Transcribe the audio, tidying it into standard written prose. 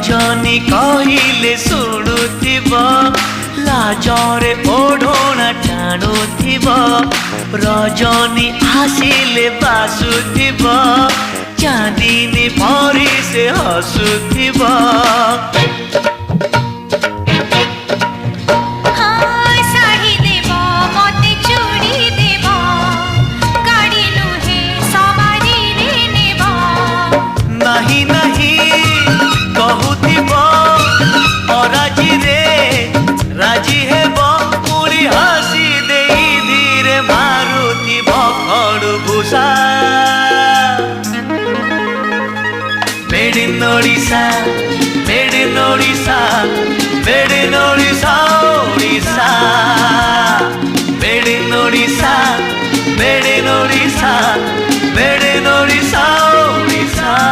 रजनी कहले शुणुथिब लाजरे ओढ़ना टाणुथिब रजनी आसिले बासुथिब चांदनी परी से हसुथिब नहीं नहीं कहूथिब अराजी रे राजी हेब पुरी हसी दे धीरे मारुथिब खड़भूषा made in Odisha made in Odisha made in Odisha Odisha made in Odisha